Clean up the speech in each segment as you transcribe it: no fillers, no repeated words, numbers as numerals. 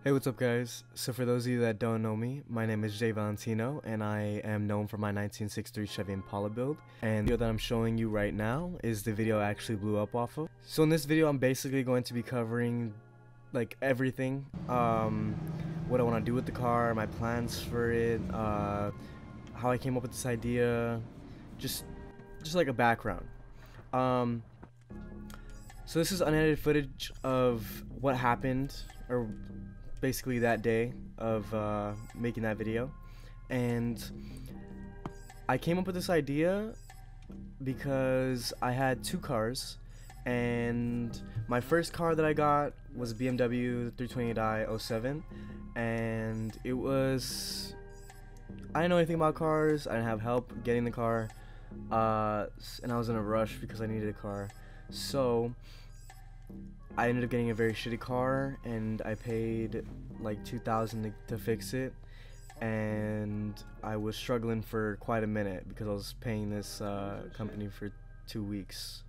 Hey, what's up guys? So for those of you that don't know me, my name is Jay Valentino and I am known for my 1963 Chevy Impala build. And the video that I'm showing you right now is the video I actually blew up off of. So in this video I'm basically going to be covering like everything. What I want to do with the car, my plans for it, how I came up with this idea, just like a background. So this is unedited footage of what happened, or basically that day of making that video. And I came up with this idea because I had two cars, and my first car that I got was a BMW 328i 07, and it was, I didn't know anything about cars, I didn't have help getting the car, and I was in a rush because I needed a car. So I ended up getting a very shitty car, and I paid like $2,000 to fix it, and I was struggling for quite a minute because I was paying this company for 2 weeks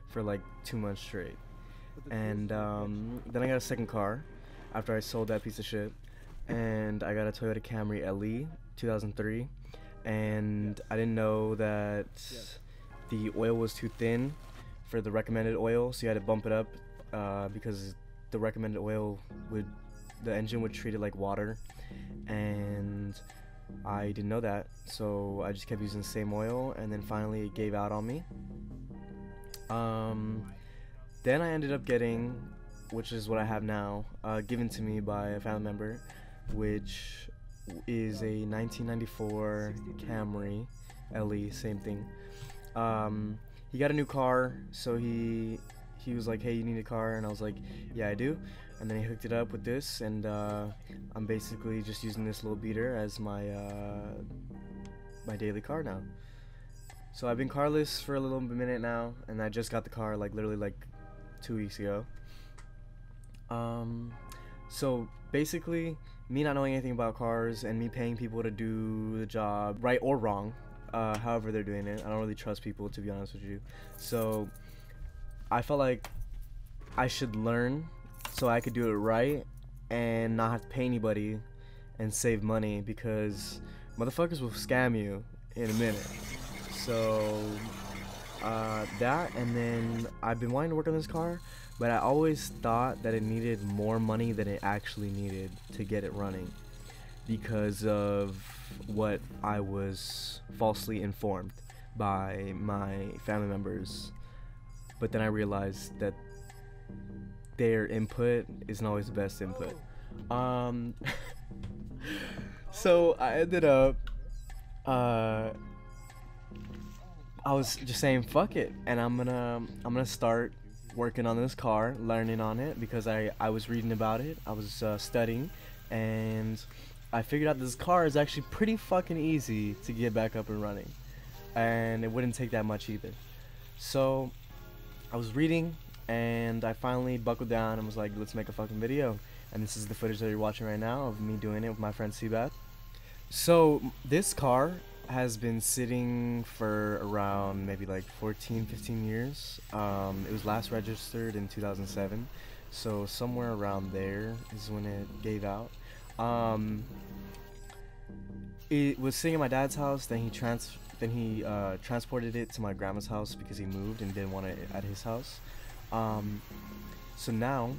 for like 2 months straight. And then I got a second car after I sold that piece of shit, and I got a Toyota Camry LE 2003, and I didn't know that the oil was too thin for the recommended oil, so you had to bump it up because the recommended oil the engine would treat it like water, and I didn't know that, so I just kept using the same oil, and then finally it gave out on me. Then I ended up getting, which is what I have now, given to me by a family member, which is a 1994 Camry LE, same thing. He got a new car, so he was like, hey, you need a car? And I was like, yeah, I do. And then he hooked it up with this, and I'm basically just using this little beater as my my daily car now. So I've been carless for a little minute now, and I just got the car like literally like 2 weeks ago. So basically, me not knowing anything about cars and me paying people to do the job, right or wrong, however they're doing it. I don't really trust people, to be honest with you. So I felt like I should learn so I could do it right and not have to pay anybody and save money, because motherfuckers will scam you in a minute. So that, and then I've been wanting to work on this car, but I always thought that it needed more money than it actually needed to get it running, because of what I was falsely informed by my family members. But then I realized that their input isn't always the best input. So I ended up, I was just saying fuck it, and I'm gonna start working on this car, learning on it, because I was reading about it, I was studying, and I figured out this car is actually pretty fucking easy to get back up and running, and it wouldn't take that much either. So I was reading, and I finally buckled down and was like, let's make a fucking video. And this is the footage that you're watching right now of me doing it with my friend Seabath. So this car has been sitting for around maybe like 14-15 years. It was last registered in 2007, so somewhere around there is when it gave out. It was sitting at my dad's house, then he transported it to my grandma's house because he moved and didn't want it at his house. So now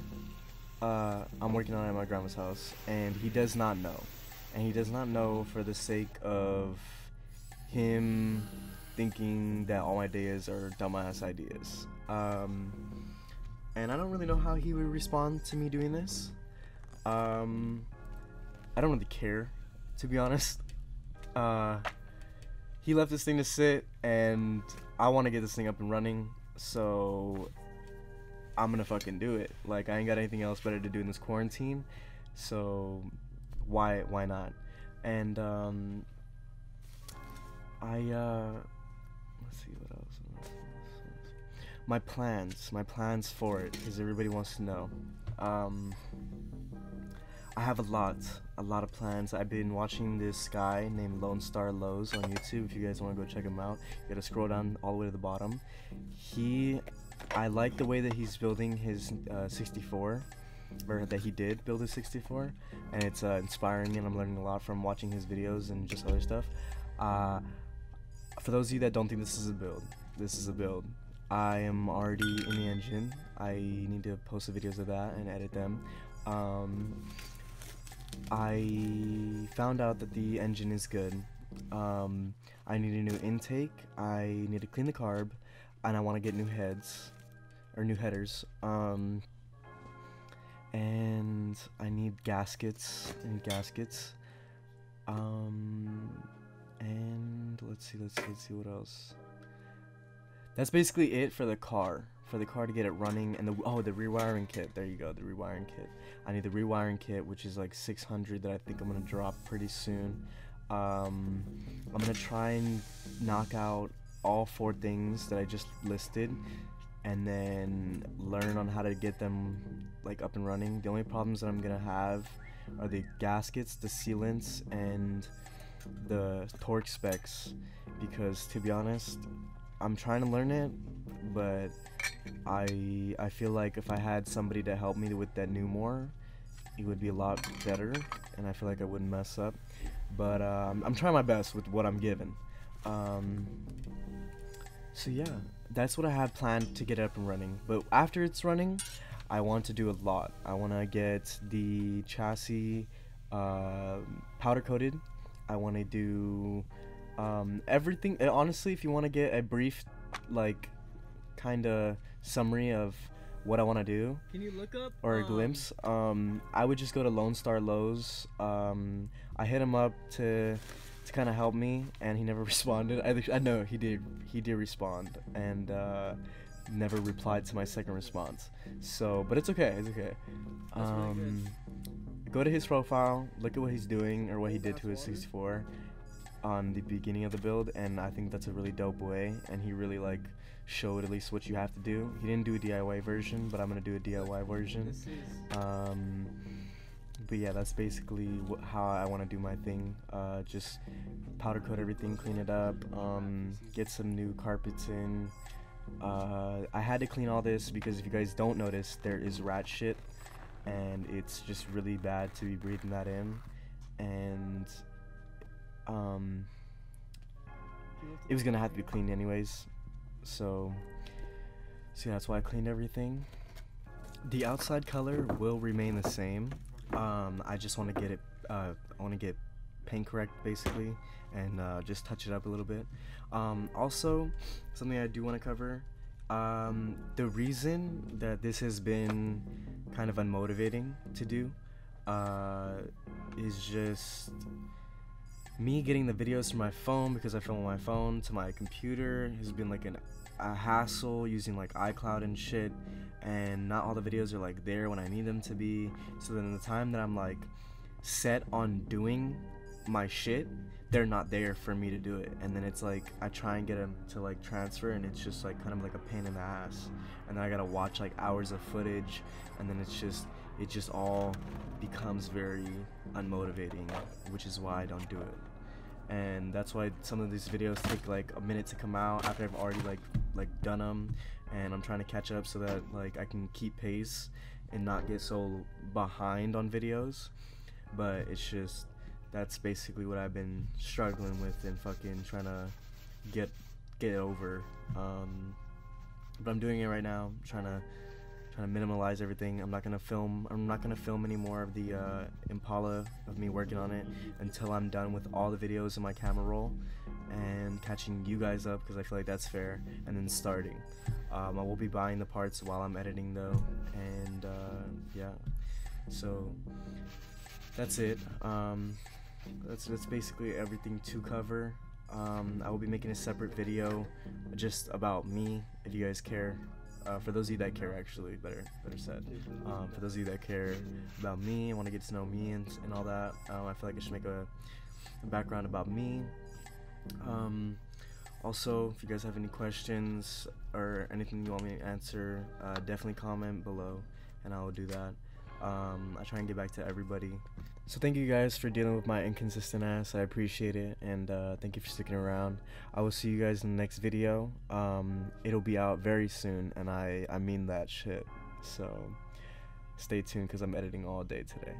I'm working on it at my grandma's house, and he does not know. And he does not know for the sake of him thinking that all my ideas are dumbass ideas. And I don't really know how he would respond to me doing this. I don't really care, to be honest. He left this thing to sit, and I want to get this thing up and running, so I'm gonna fucking do it. Like, I ain't got anything else better to do in this quarantine, so why not? And let's see what else. My plans for it, because everybody wants to know. I have a lot of plans. I've been watching this guy named Lone Star Lowe's on YouTube. If you guys want to go check him out, you gotta scroll down all the way to the bottom. I like the way that he's building his 64. or that he did build a 64, and it's inspiring, and I'm learning a lot from watching his videos and just other stuff. For those of you that don't think this is a build, this is a build. I am already in the engine. I need to post the videos of that and edit them. I found out that the engine is good. I need a new intake, I need to clean the carb, and I want to get new heads, or new headers. And I need gaskets, and let's see what else. That's basically it for the car. For the car to get it running, and the rewiring kit. There you go, the rewiring kit. I need the rewiring kit, which is like 600 that I think I'm gonna drop pretty soon. I'm gonna try and knock out all 4 things that I just listed, and then learn on how to get them like up and running. The only problems that I'm gonna have are the gaskets, the sealants, and the torque specs, because to be honest, I'm trying to learn it, but I feel like if I had somebody to help me with that new more, it would be a lot better, and I feel like I wouldn't mess up. But I'm trying my best with what I'm given. So yeah, that's what I have planned to get it up and running. But after it's running, I want to do a lot. I want to get the chassis powder coated. I want to do everything. Honestly, if you want to get a brief, like, kind of summary of what I want to do, can you look up or a glimpse, I would just go to Lone Star Lowe's. I hit him up to kind of help me, and he never responded. I know he did respond, and never replied to my second response. So, but it's okay, go to his profile, look at what he's doing, or what he did to his 64 on the beginning of the build, and I think that's a really dope way, and he really like showed at least what you have to do. He didn't do a DIY version, but I'm gonna do a DIY version. But yeah, that's basically how I want to do my thing. Just powder coat everything, clean it up, get some new carpets in. I had to clean all this because if you guys don't notice, there is rat shit, and it's just really bad to be breathing that in, and it was gonna have to be cleaned anyways, so yeah, that's why I cleaned everything. The outside color will remain the same. I just want to get it, I want to get paint correct basically, and just touch it up a little bit. Also, something I do want to cover, the reason that this has been kind of unmotivating to do is just me getting the videos from my phone, because I film on my phone, to my computer has been like a hassle, using like iCloud and shit, and not all the videos are like there when I need them to be. So then the time that I'm like set on doing my shit, they're not there for me to do it, and then it's like I try and get them to like transfer, and it's just like kind of like a pain in the ass, and then I gotta watch like hours of footage, and then it just all becomes very unmotivating, which is why I don't do it. And that's why some of these videos take like a minute to come out after I've already like done them, and I'm trying to catch up so that like I can keep pace and not get so behind on videos. But it's just, that's basically what I've been struggling with and fucking trying to get over. But I'm doing it right now. I'm trying to minimalize everything. I'm not gonna film any more of the Impala of me working on it until I'm done with all the videos in my camera roll and catching you guys up, because I feel like that's fair, and then starting. I will be buying the parts while I'm editing though, and yeah, so that's it. That's basically everything to cover. I will be making a separate video just about me, if you guys care. For those of you that care, actually, better said. For those of you that care about me and want to get to know me and all that, I feel like I should make a background about me. Also, if you guys have any questions or anything you want me to answer, definitely comment below, and I will do that. I try and get back to everybody. So thank you guys for dealing with my inconsistent ass. I appreciate it, and thank you for sticking around. I will see you guys in the next video. It'll be out very soon, and I mean that shit. So stay tuned because I'm editing all day today.